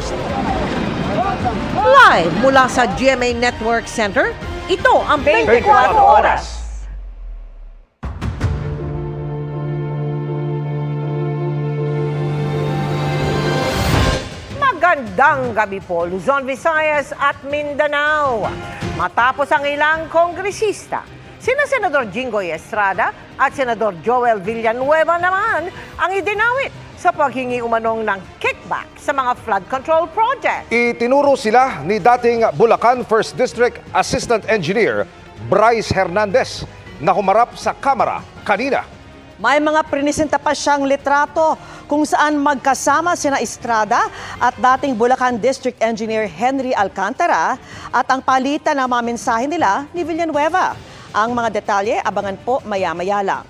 first. Live mula sa GMA Network Center, ito ang 24 Oras. Magandang gabi po, Luzon, Visayas at Mindanao. Matapos ang ilang kongresista, sina Senador Jinggoy Estrada at Senador Joel Villanueva naman ang idinawit sa paghingi umanong ng kickback sa mga flood control project. Itinuro sila ni dating Bulacan 1st District Assistant Engineer Bryce Hernandez na humarap sa kamera kanina. May mga prinisenta pa siyang litrato kung saan magkasama sina Estrada at dating Bulacan District Engineer Henry Alcantara at ang palitan ng mga mensahe nila ni Villanueva. Ang mga detalye, abangan po maya-maya lang.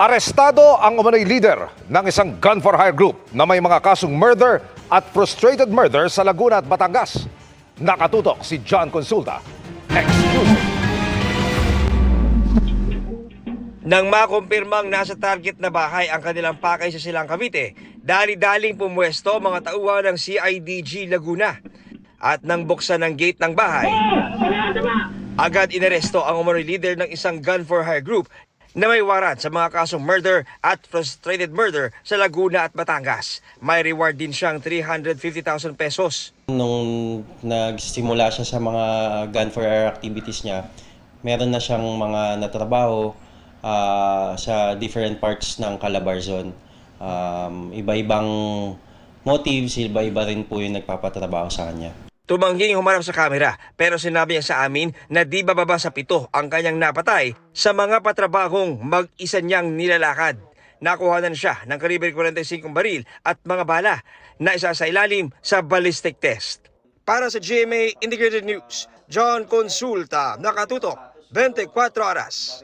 Arestado ang umano'y leader ng isang gun for hire group na may mga kasong murder at frustrated murder sa Laguna at Batangas. Nakatutok si John Consulta. Exclusive. Nang makumpirmang nasa target na bahay ang kanilang pakay sa Silang Cavite, dali-daling pumwesto mga tauhan ng CIDG Laguna. At nang buksan ng gate ng bahay, agad inaresto ang umano'y leader ng isang gun for hire group na may warrant sa mga kasong murder at frustrated murder sa Laguna at Batangas. May reward din siyang 350,000 pesos. Nung nagsimula siya sa mga gun for hire activities niya, meron na siyang mga natrabaho sa different parts ng Calabarzon. Iba-ibang motives, iba-iba rin po yung nagpapatrabaho sa kanya. Tumangging humarap sa kamera pero sinabi niya sa amin na di bababa sa 7 ang kanyang napatay sa mga patrabahong mag-isa niyang nilalakad. Nakuhanan siya ng kalibre 45 baril at mga bala na isa sa ilalim sa ballistic test. Para sa GMA Integrated News, John Consulta, nakatutok 24 oras.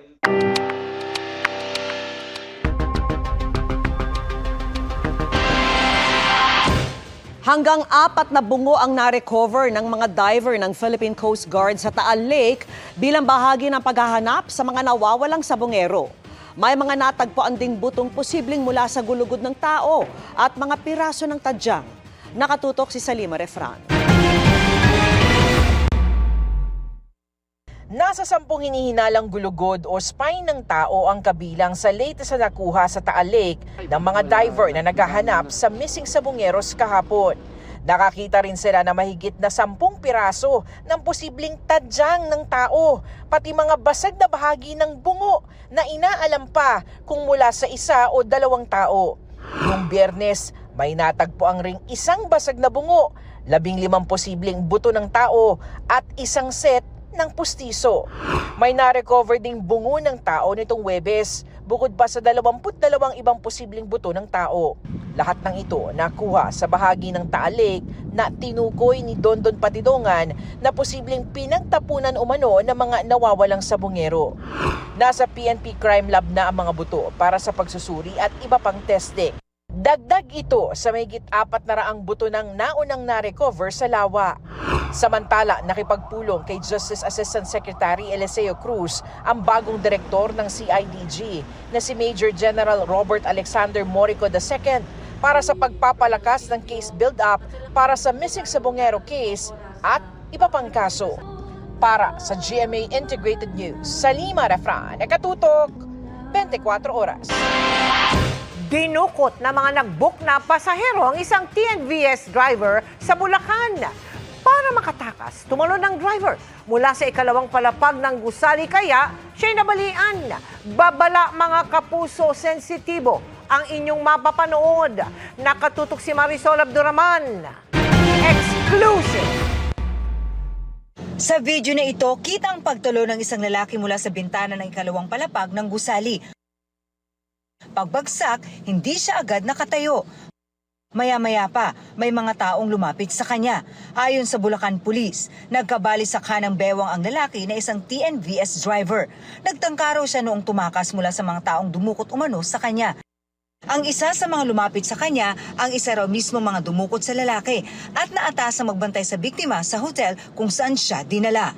Hanggang 4 na bungo ang na-recover ng mga diver ng Philippine Coast Guard sa Taal Lake bilang bahagi ng paghahanap sa mga nawawalang sabongero. May mga natagpuan ding butong posibleng mula sa gulugod ng tao at mga piraso ng tadyang. Nakatutok si Salima Refran. Nasa 10 hinihinalang gulugod o spine ng tao ang kabilang sa latest na nakuha sa Taal Lake ng mga diver na naghahanap sa missing sabongeros kahapon. Nakakita rin sila na mahigit na 10 piraso ng posibleng tadyang ng tao, pati mga basag na bahagi ng bungo na inaalam pa kung mula sa 1 o 2 tao. Noong Biyernes, may natagpo ang ring isang basag na bungo, 15 posibleng buto ng tao at isang set ng pustiso. May na-recover ding bungo ng tao nitong Huwebes, bukod pa sa 22 ibang posibleng buto ng tao. Lahat ng ito nakuha sa bahagi ng Taal Lake na tinukoy ni Dondon Patidongan na posibleng pinagtapunan umano ng mga nawawalang sabongero. Nasa PNP Crime Lab na ang mga buto para sa pagsusuri at iba pang testing. Dagdag ito sa mahigit 400 buto ng naunang na-recover sa lawa. Samantala, nakipagpulong kay Justice Assistant Secretary Eliseo Cruz ang bagong direktor ng CIDG na si Major General Robert Alexander Morico II para sa pagpapalakas ng case build-up para sa missing sabongero case at iba pang kaso. Para sa GMA Integrated News, Salima Refran, nakatutok 24 oras. Dinukot na mga nag-book na pasahero ang isang TNVS driver sa Bulacan. Para makatakas, tumalon ng driver mula sa ikalawang palapag ng gusali kaya siya'y nabalian. Babala mga kapuso sensitibo ang inyong mapapanood. Nakatutok si Marisol Abduraman. Exclusive! Sa video na ito, kita ang pagtulo ng isang lalaki mula sa bintana ng ikalawang palapag ng gusali. Pagbagsak, hindi siya agad nakatayo. Maya-maya pa, may mga taong lumapit sa kanya. Ayon sa Bulacan Police, nagkabali sa kanang bewang ang lalaki na isang TNVS driver. Nagtangka raw siya noong tumakas mula sa mga taong dumukot umano sa kanya. Ang isa sa mga lumapit sa kanya, ang isa raw mismo mga dumukot sa lalaki at naatasang magbantay sa biktima sa hotel kung saan siya dinala.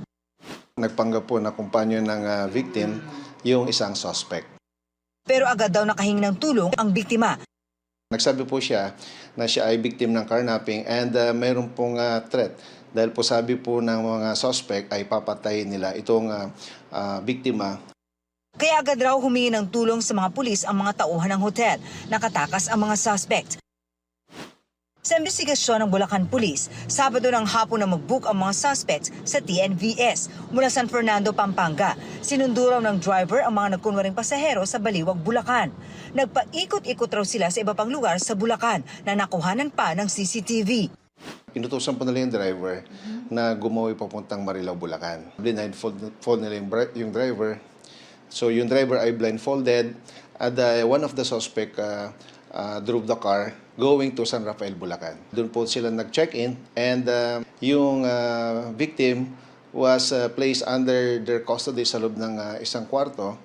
Nagpanggap po na kumpanyo ng victim yung isang suspect. Pero agad daw nakahingi ng tulong ang biktima. Nagsabi po siya na siya ay victim ng carnapping and mayroon pong threat dahil po sabi po ng mga suspect ay papatayin nila itong biktima. Kaya agad raw humingi ng tulong sa mga pulis ang mga tauhan ng hotel. Nakatakas ang mga suspect. Sa investigasyon ng Bulacan Police, Sabado ng hapon na mag-book ang mga suspects sa TNVS mula San Fernando, Pampanga. Sinundo raw ng driver ang mga nagkunwaring pasahero sa Baliwag, Bulacan. Nagpaikot-ikot raw sila sa iba pang lugar sa Bulacan na nakuhanan pa ng CCTV. Pinutusan po nila yung driver na gumawi papuntang Marilao, Bulacan. Blindfold nila yung driver. So yung driver ay blindfolded at one of the suspect drove the car going to San Rafael, Bulacan. Doon po sila nag-check-in and yung victim was placed under their custody sa loob ng isang kwarto.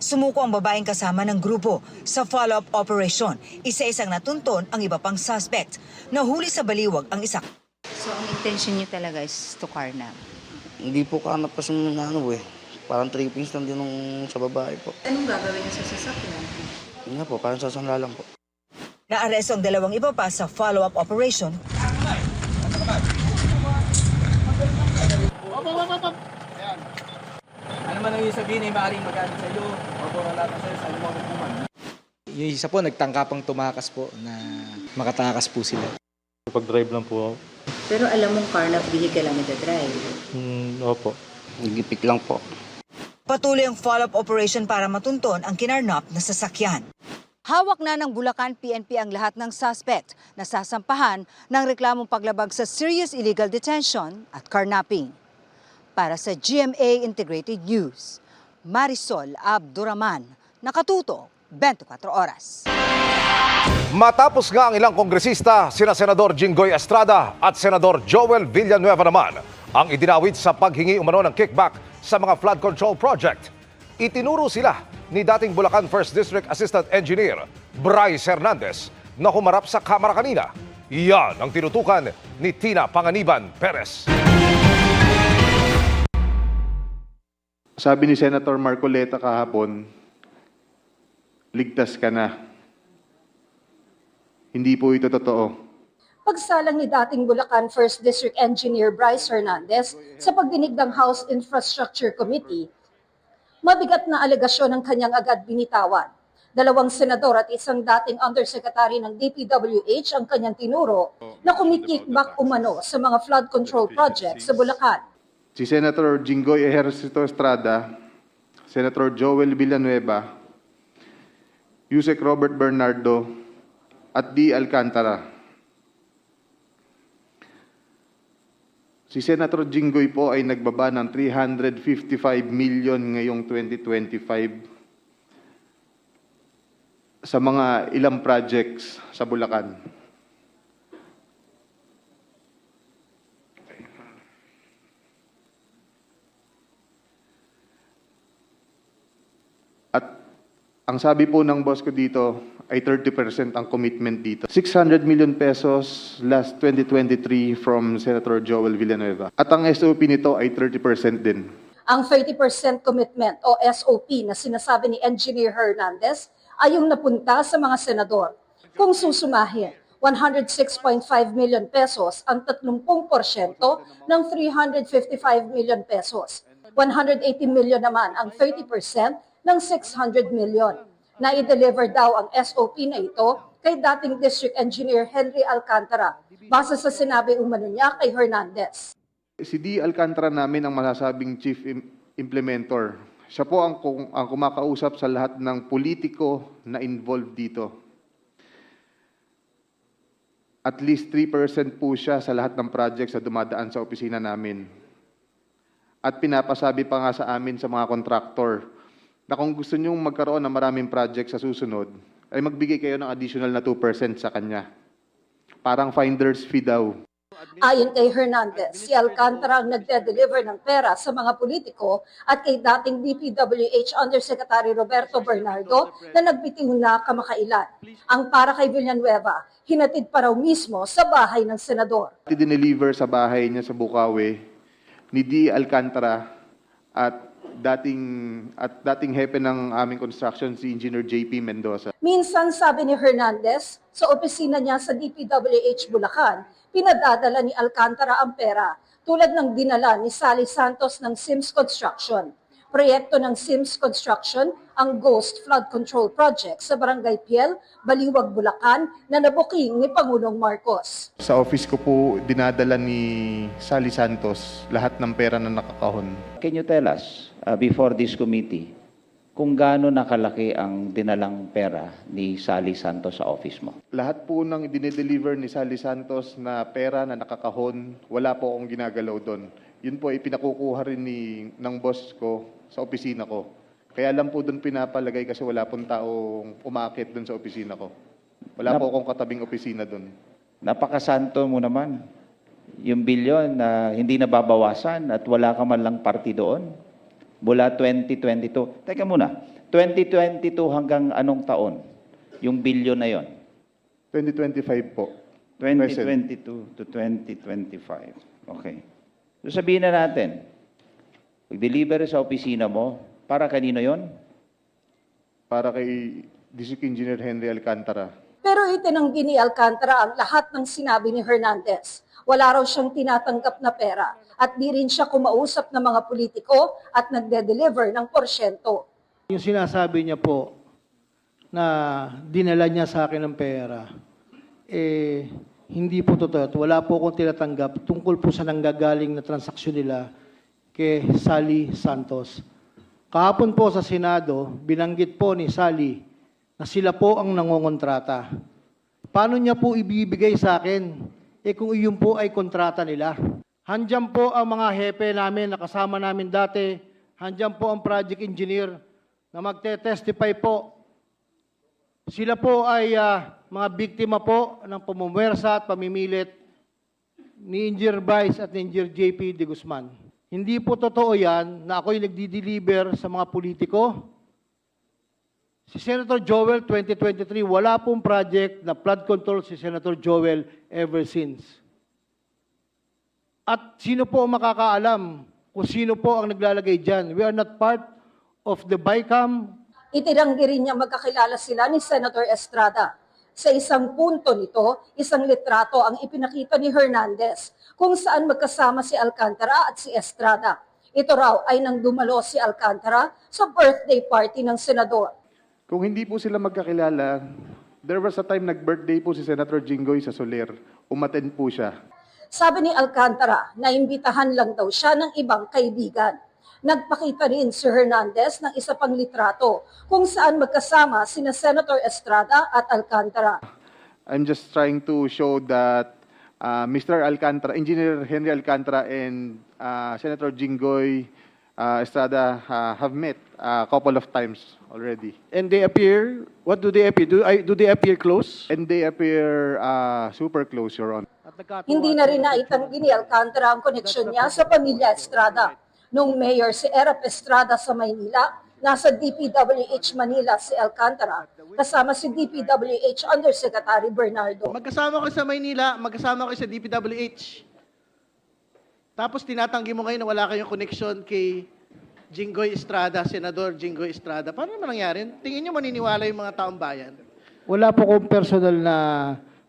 Sumuko ang babaeng kasama ng grupo sa follow-up operation. Isa-isang natunton ang iba pang suspect. Nahuli sa Baliwag ang isa. So, ang intention niyo talaga is to carnap? Hindi po kanap kasi parang trippings lang din nung sa babae po. Anong gagawin niyo sa sasakyan? Yun nga po, parang sasangla lang po. Naaresto ang dalawang iba pa sa follow-up operation. Ano man ang sabihin ay maaaring magalit sa iyo o bumalata sa iyo sa iyong hukuman. Yung isa po, nagtangkapang tumakas po na makatakas po sila. Pag-drive lang po ako. Pero alam mong carnap vehicle ang nagdadrive. Opo. Nagipik lang po. Patuloy ang follow-up operation para matunton ang kinarnap na sasakyan. Hawak na ng Bulacan PNP ang lahat ng suspect na sasampahan ng reklamong paglabag sa serious illegal detention at carnapping. Para sa GMA Integrated News, Marisol Abduraman, nakatuto 24 oras. Matapos nga ang ilang kongresista, sina Senador Jinggoy Estrada at Senador Joel Villanueva naman ang idinawit sa paghingi umano ng kickback sa mga flood control project. Itinuro sila ni dating Bulacan 1st District Assistant Engineer Bryce Hernandez na humarap sa kamera kanina. Yan ang tinutukan ni Tina Panganiban Perez. Sabi ni Senator Marcoleta kahapon, ligtas ka na. Hindi po ito totoo. Pagsalang ni dating Bulacan 1st District Engineer Bryce Hernandez sa pagdinig ng House Infrastructure Committee, mabigat na alegasyon ng kanyang agad binitawan. 2 senador at isang dating undersecretary ng DPWH ang kanyang tinuro na kumikickback umano sa mga flood control projects sa Bulacan. Si Senator Jinggoy Ejercito Estrada, Senator Joel Villanueva, Yusek Robert Bernardo, at D. Alcantara. Si Senator Jinggoy po ay nagbaba ng 355 million ngayong 2025 sa mga ilang projects sa Bulacan. At ang sabi po ng boss ko dito ay 30% ang commitment dito. 600 million pesos last 2023 from Senator Joel Villanueva. At ang SOP nito ay 30% din. Ang 30% commitment o SOP na sinasabi ni Engineer Hernandez ay yung napunta sa mga senador. Kung susumahin, 106.5 million pesos ang 30% ng 355 million pesos. 180 million naman ang 30% ng 600 million. Na-deliver daw ang SOP na ito kay dating District Engineer Henry Alcantara, base sa sinabi umano niya kay Hernandez. Si D. Alcantara namin ang masasabing chief implementer. Siya po ang kumakausap sa lahat ng politiko na involved dito. At least 3% po siya sa lahat ng projects na dumadaan sa opisina namin. At pinapasabi pa nga sa amin sa mga kontraktor na kung gusto nyong magkaroon ng maraming project sa susunod, ay magbigay kayo ng additional na 2% sa kanya. Parang finder's fee daw. Ayon kay Hernandez, si Alcantara ang nagde-deliver ng pera sa mga politiko at kay dating DPWH Undersecretary Roberto Bernardo na nagbitiw na kamakailan. Ang para kay Villanueva, hinatid pa raw mismo sa bahay ng senador. Dineliver sa bahay niya sa Bukawi ni D. Alcantara at dating hepe ng aming construction, si Engineer JP Mendoza. Minsan, sabi ni Hernandez, sa opisina niya sa DPWH Bulacan, pinadadala ni Alcantara ang pera, tulad ng dinala ni Sally Santos ng Sims Construction. Proyekto ng Sims Construction ang Ghost Flood Control Project sa Barangay Piel, Baliwag, Bulacan na nabuking ni Pangulong Marcos. Sa office ko po dinadala ni Sally Santos lahat ng pera na nakakahon. Can you tell us, before this committee, kung gaano nakalaki ang dinalang pera ni Sally Santos sa office mo? Lahat po ng dinideliver ni Sally Santos na pera na nakakahon, wala po akong ginagalaw doon. Yun po ay pinakukuha rin ng boss ko sa opisina ko. Kaya lang po doon pinapalagay kasi wala pong taong umaakit doon sa opisina ko. Wala po akong katabing opisina doon. Napakasanto mo naman. Yung bilyon na hindi nababawasan at wala ka man lang party doon. Mula 2022. Teka muna, 2022 hanggang anong taon? Yung bilyon na yon? 2025 po. 2022 to 2025. Okay. So sabihin na natin, pag-deliver sa opisina mo, para kanino yon? Para kay District Engineer Henry Alcantara. Pero itinanggi ni Alcantara ang lahat ng sinabi ni Hernandez. Wala raw siyang tinatanggap na pera at di rin siya kumausap ng mga politiko at nagde-deliver ng porsyento. Yung sinasabi niya po na dinala niya sa akin ng pera, hindi po totoo. Wala po akong tinatanggap tungkol po sa nanggagaling na transaksyon nila kay Sally Santos. Kahapon po sa Senado, binanggit po ni Sally na sila po ang nangongontrata. Paano niya po ibibigay sa akin? Kung iyon po ay kontrata nila. Handyan po ang mga hepe namin na kasama namin dati. Handyan po ang project engineer na magte-testify po. Sila po ay mga biktima po ng pamumwersa at pamimilit ni Engineer Bryce at ni Engineer JP de Guzman. Hindi po totoo yan na ako'y nagdi-deliver sa mga politiko. Si Senator Joel 2023, wala pong project na flood control si Senator Joel ever since. At sino po ang makakaalam kung sino po ang naglalagay dyan? We are not part of the BICAM. Itinanggi rin niya magkakilala sila ni Senator Estrada. Sa isang punto nito, isang litrato ang ipinakita ni Hernandez kung saan magkasama si Alcantara at si Estrada. Ito raw ay nang dumalo si Alcantara sa birthday party ng senador. Kung hindi po sila magkakilala, there was a time nag-birthday po si Senator Jinggoy sa Soler. Umattend po siya. Sabi ni Alcantara, naimbitahan lang daw siya ng ibang kaibigan. Nagpakita rin si Hernandez ng isa pang litrato kung saan magkasama sina Senator Estrada at Alcantara. I'm just trying to show that Mr. Alcantara, Engineer Henry Alcantara and Senator Jinggoy Estrada have met a couple of times already. And they appear, what do they appear? Do they appear close? And they appear super close, Your Honor. Hindi na rin naitanggi ni Alcantara ang koneksyon niya sa pamilya Estrada. Nung mayor si Erap Estrada sa Maynila, nasa DPWH Manila si Alcantara, kasama si DPWH Undersecretary Bernardo. Magkasama ko sa Maynila, magkasama ko sa DPWH. Tapos tinatanggi mo ngayon na wala kayong connection kay Jinggoy Estrada, Senador Jinggoy Estrada. Paano naman nangyari? Tingin niyo maniniwala yung mga taong bayan? Wala po kong personal na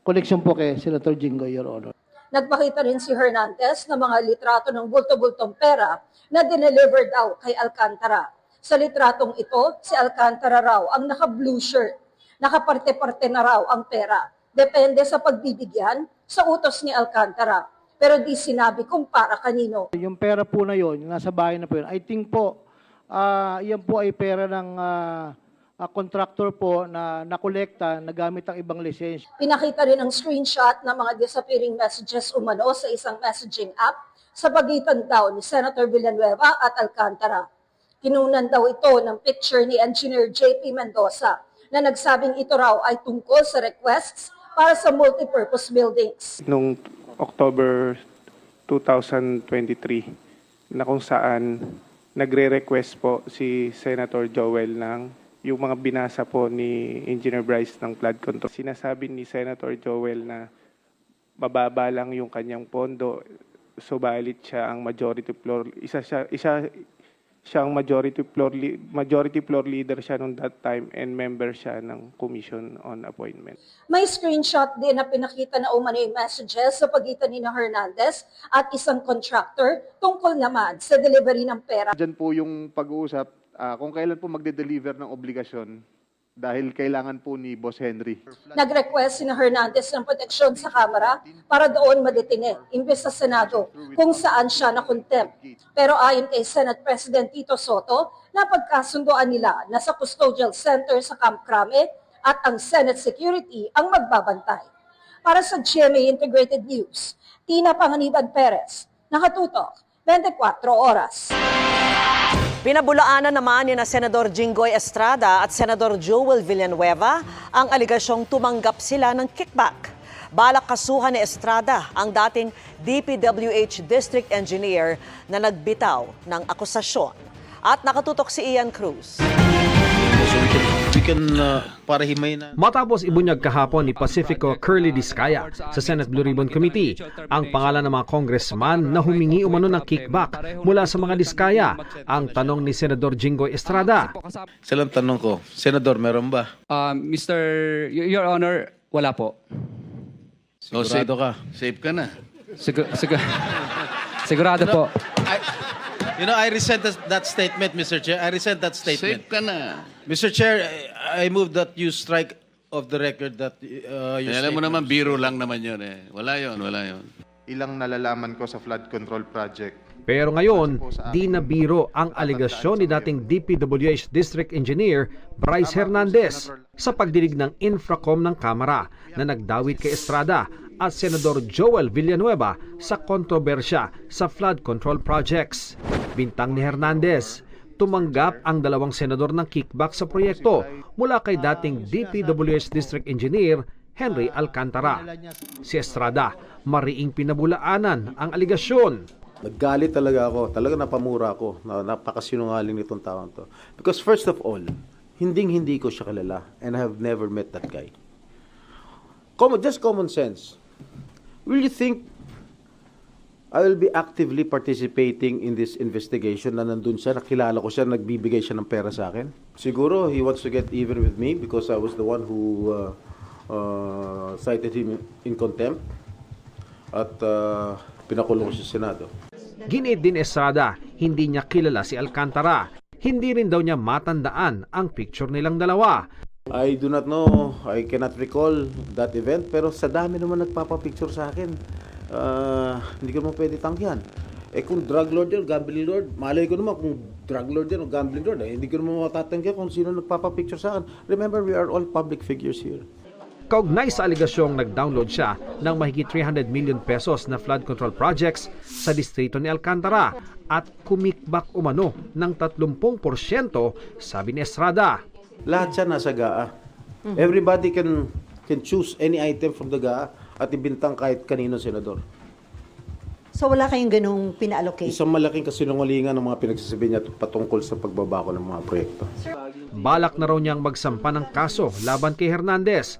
connection po kay Senator Jinggoy, Your Honor. Nagpakita rin si Hernandez ng mga litrato ng bulto-bultong pera na dineliver daw kay Alcantara. Sa litratong ito, si Alcantara raw ang naka-blue shirt. Nakaparte-parte na raw ang pera. Depende sa pagbibigyan sa utos ni Alcantara. Pero di sinabi kung para kanino. Yung pera po na yon, nasa bahay na po yun. I think po, yan po ay pera ng contractor po na nakolekta, nagamit ang ibang lisensya. Pinakita rin ang screenshot ng mga disappearing messages umano sa isang messaging app sa pagitan daw ni Senator Villanueva at Alcantara. Kinunan daw ito ng picture ni Engineer JP Mendoza na nagsabing ito raw ay tungkol sa requests para sa multipurpose buildings. Noong October 2023, na kung saan nagre-request po si Senator Joel ng yung mga binasa po ni Engineer Bryce ng flood control. Sinasabi ni Senator Joel na mababa lang yung kanyang pondo, subalit siya ang majority floor. siyang majority floor leader siya nung that time and member siya ng Commission on Appointment. May screenshot din na pinakita na umano yung messages sa pagitan ni Hernandez at isang contractor tungkol naman sa delivery ng pera. Diyan po yung pag-uusap kung kailan po magde-deliver ng obligasyon dahil kailangan po ni Boss Henry. Nag-request si Hernandez ng proteksyon sa Kamara para doon madetine, imbes sa Senado, kung saan siya na-contempt. Pero ayon kay Senate President Tito Soto, napagkasundoan nila na sa custodial center sa Camp Crame at ang Senate Security ang magbabantay. Para sa GMA Integrated News, Tina Panganiban Perez, nakatutok, 24 oras. Pinabulaanan naman ni na Senador Jinggoy Estrada at Senador Joel Villanueva ang aligasyong tumanggap sila ng kickback. Balak kasuhan ni Estrada ang dating DPWH District Engineer na nagbitaw ng akusasyon. At nakatutok si Ian Cruz. Matapos ibunyag kahapon ni Pacifico Curly Discaya sa Senate Blue Ribbon Committee ang pangalan ng mga congressman na humingi umano ng kickback mula sa mga Discaya, ang tanong ni Senador Jinggoy Estrada. Salang tanong ko, Senador, meron ba? Your Honor, wala po. Sigurado ka? Safe ka na? Sigurado po. I resent that statement, Mr. Chair. I resent that statement. Safe ka na. Mr. Chair, I move that you strike off the record that your Alam mo statement. naman, biro lang naman yun eh. Wala yun. Ilang nalalaman ko sa flood control project. Pero ngayon, di na biro ang aligasyon ni dating DPWH District Engineer Bryce Hernandez sa pagdinig ng Infracom ng Kamara na nagdawit kay Estrada at Senador Joel Villanueva sa kontrobersya sa flood control projects. Bintang ni Hernandez, tumanggap ang dalawang senador ng kickback sa proyekto mula kay dating DPWH District Engineer Henry Alcantara. Si Estrada, mariing pinabulaanan ang aligasyon. Naggalit talaga ako, talaga napamura ako, napakasinungaling nitong taong to. Because first of all, hindi ko siya kilala and I have never met that guy. Just common sense. Will you think I will be actively participating in this investigation na nandun siya, nakilala ko siya, nagbibigay siya ng pera sa akin? Siguro he wants to get even with me because I was the one who cited him in contempt at pinakulong ko sa Senado. Giniit din Estrada, hindi niya kilala si Alcantara. Hindi rin daw niya matandaan ang picture nilang dalawa. I do not know, I cannot recall that event, pero sa dami naman nagpapapicture sa akin. Hindi ko naman pwede tanggihan. Kung drug lord yan, gambling lord, malay ko naman kung drug lord yan o gambling lord, hindi ko naman matatanggihan kung sino nagpapapicture sa akin. Remember, we are all public figures here. Kaugnay sa aligasyong nag-download siya ng mahigit 300 million pesos na flood control projects sa distrito ni Alcantara at kumikbak umano ng 30%, sabi ni Estrada. Lahat siya nasa GAA. Everybody can choose any item from the GAA at ibintang kahit kaninong senador. So wala kayong ganung pina-allocate? Isang malaking kasinungalingan ng mga pinagsasabi niya patungkol sa pagbabako ng mga proyekto. Balak na raw niyang magsampa ng kaso laban kay Hernandez.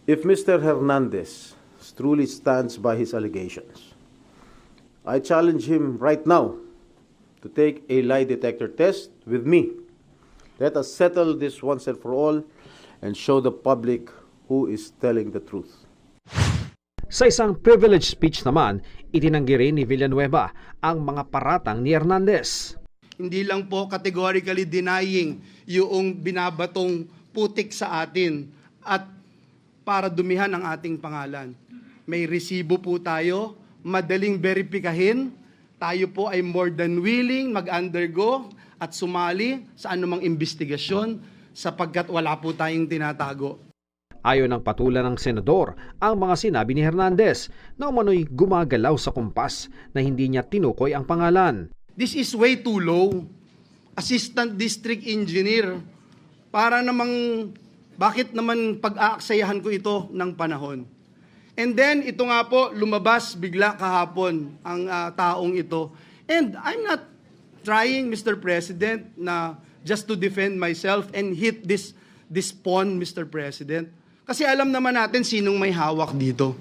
If Mr. Hernandez truly stands by his allegations, I challenge him right now to take a lie detector test with me. Let us settle this once and for all and show the public who is telling the truth. Sa isang privilege speech naman, itinanggi rin ni Villanueva ang mga paratang ni Hernandez. Hindi lang po categorically denying yung binabatong putik sa atin at para dumihan ang ating pangalan. May resibo po tayo, madaling verifikahin. Tayo po ay more than willing mag-undergo at sumali sa anumang investigasyon sapagkat wala po tayong tinatago. Ayon ng patulan ng senador ang mga sinabi ni Hernandez na umano'y gumagalaw sa kumpas na hindi niya tinukoy ang pangalan. This is way too low. Assistant District Engineer. Para namang, bakit naman pag-aaksayahan ko ito ng panahon? And then, ito nga po, lumabas bigla kahapon ang taong ito. And I'm not trying, Mr. President, na just to defend myself and hit this pawn, Mr. President. Kasi alam naman natin sinong may hawak dito.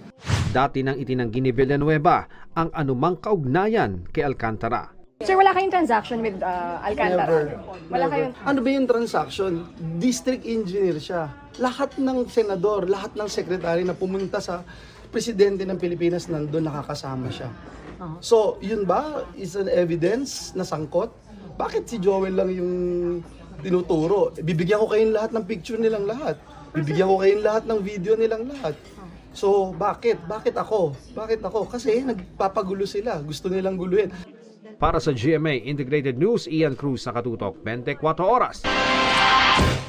Dati nang itinanggi ni Villanueva ang anumang kaugnayan kay Alcantara. Sir, wala kayong transaction with Alcantara? Never. Wala Never. kayong... Ano ba yung transaction? District engineer siya. Lahat ng senador, lahat ng sekretary na pumunta sa presidente ng Pilipinas nandun nakakasama siya. So, yun ba is an evidence na sangkot? Bakit si Joel lang yung tinuturo? Bibigyan ko kayong lahat ng picture nilang lahat. Bibigyan ko kayong lahat ng video nilang lahat. So, bakit? Bakit ako? Bakit ako? Kasi nagpapagulo sila. Gusto nilang guluhin. Para sa GMA Integrated News, Ian Cruz, nakatutok 24 oras.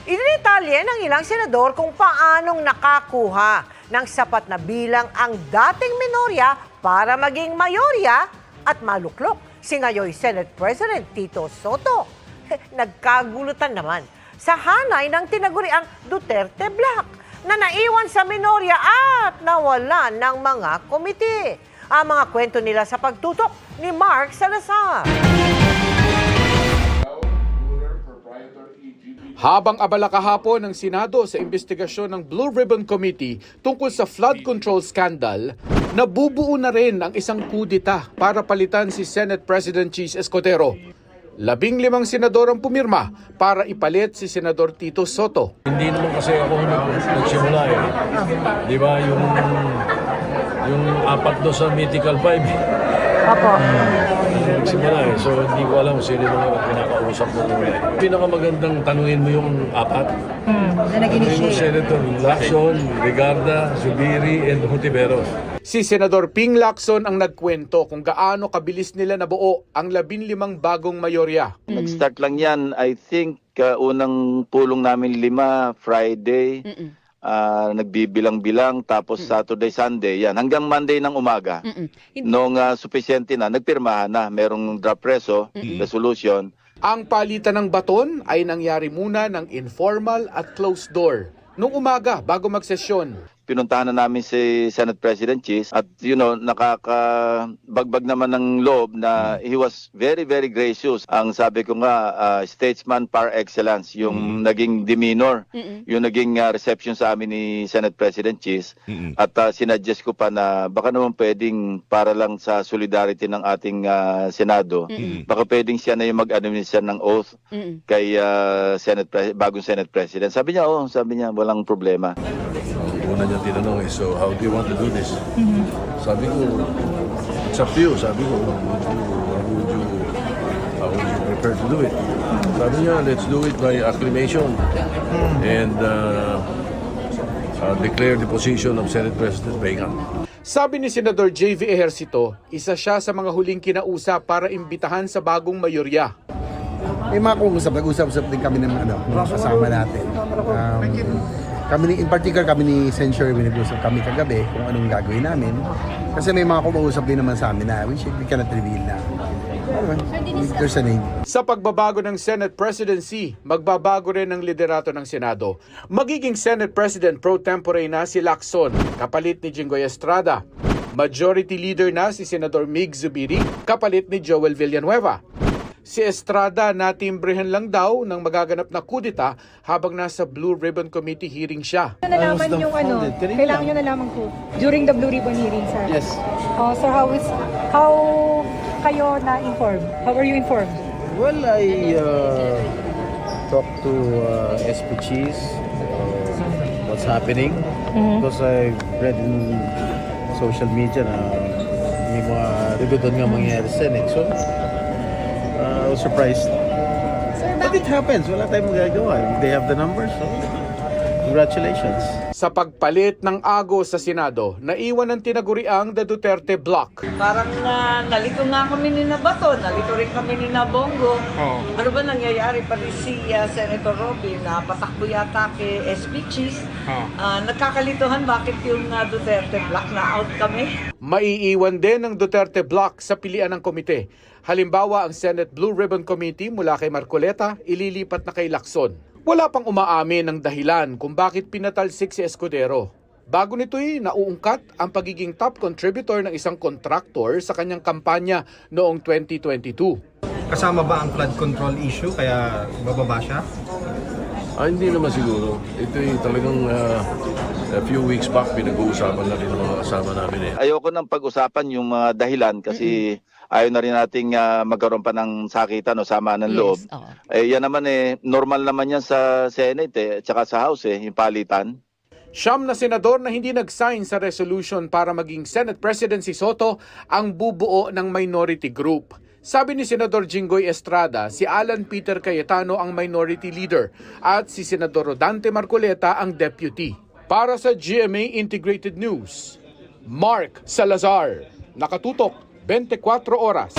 Inidetalye ng ilang senador kung paanong nakakuha ng sapat na bilang ang dating minorya para maging mayorya at maluklok si ngayon Senate President Tito Soto. Nagkagulutan naman sa hanay ng tinaguriang Duterte Black na naiwan sa minorya at nawalan ng mga komite. Ang mga kwento nila sa pagtutok ni Mark Salazar. Habang abala kahapon ng Senado sa investigasyon ng Blue Ribbon Committee tungkol sa flood control scandal, nabubuo na rin ang isang kudita para palitan si Senate President Cheese Escudero. 15 senador ang pumirma para ipalit si Senador Tito Soto. Hindi naman kasi ako nagsimula eh. Di ba yung apat doon sa Mythical 5? Opo. Nagsimula eh. So hindi ko alam sino mga pinakausap mo muna. Pinakamagandang tanungin mo yung apat. Yung Senator Lacson, Regarda, Zubiri, and Hontiveros. Si Senador Ping Lacson ang nagkwento kung gaano kabilis nila nabuo ang 15 bagong mayorya. Nag-start lang yan, I think, unang pulong namin 5, Friday. Nagbibilang-bilang, tapos Saturday, Sunday, yan. Hanggang Monday ng umaga. Nung suficiente na, nagpirmahan na. Merong draft resolution. Ang palitan ng baton ay nangyari muna ng informal at closed door. Nung umaga, bago magsesyon. Pinuntahan na namin si Senate President Cheese at nakakabagbag naman ng loob na he was very, very gracious. Ang sabi ko nga, statesman par excellence, yung naging demeanor, yung naging reception sa amin ni Senate President Cheese. At sinadjust ko pa na baka naman pwedeng para lang sa solidarity ng ating Senado, baka pwedeng siya na yung mag-administer ng oath kay bagong Senate President. Sabi niya, walang problema. Una niya tinanong eh, so how do you want to do this? Sabi ko, it's up to you. Sabi ko, how would you prefer to do it? Sabi niya, let's do it by acclamation and declare the position of Senate President vacant. Sabi ni Senador J.V. Ejercito, isa siya sa mga huling kinausap para imbitahan sa bagong mayorya. May mga nag-usap din kami ng mga kasama natin. In particular, kami ni Senator, nag-usap kami kagabi kung anong gagawin namin. Kasi may mga kumausap din naman sa amin na we cannot reveal na. There's a name. Sa pagbabago ng Senate presidency, magbabago rin ang liderato ng Senado. Magiging Senate President pro tempore na si Lacson, kapalit ni Jinggoy Estrada. Majority Leader na si Senador Mig Zubiri, kapalit ni Joel Villanueva. Si Estrada natimbrehan lang daw ng magaganap na kudita habang nasa Blue Ribbon Committee hearing siya. Nalaman yung kailangan nyo nalaman ko during the Blue Ribbon hearing, sir. Yes. So how kayo na-informed? How were you informed? Well, I talked to SP Cheese, what's happening. Because I read in social media na may mga doon nga mangyayari sa Senate. So, I was surprised. But it happens. Wala tayong magagawa. They have the numbers. So, congratulations. Sa pagpalit ng Ago sa Senado, naiwan ng tinaguriang The Duterte Block. Parang nalito nga kami ni Bato, nalito rin kami ni Bongo. Ano ba nangyayari pa rin si Senator Robin na patakbo yata kay SP Cheese? Nagkakalituhan bakit yung Duterte Block na out kami? Maiiwan din ng Duterte Block sa pilian ng komite. Halimbawa, ang Senate Blue Ribbon Committee mula kay Marcoleta, ililipat na kay Lacson. Wala pang umaamin ng dahilan kung bakit pinatalsik si Escudero. Bago nito'y nauungkat ang pagiging top contributor ng isang kontraktor sa kanyang kampanya noong 2022. Kasama ba ang flood control issue kaya bababa siya? Hindi naman siguro. Ito'y talagang a few weeks back pinag-uusapan na rin ng mga kasama namin eh. Ayoko nang pag-usapan yung mga dahilan kasi ayaw na rin nating magkaroon pa ng sakitan o sama ng loob. Yan naman normal naman yan sa Senate at saka sa House yung palitan. 9 na senador na hindi nag-sign sa resolution para maging Senate President si Soto ang bubuo ng minority group. Sabi ni Senador Jinggoy Estrada, si Alan Peter Cayetano ang minority leader at si Senador Rodante Marcoleta ang deputy. Para sa GMA Integrated News, Mark Salazar, Nakatutok, 24 Oras.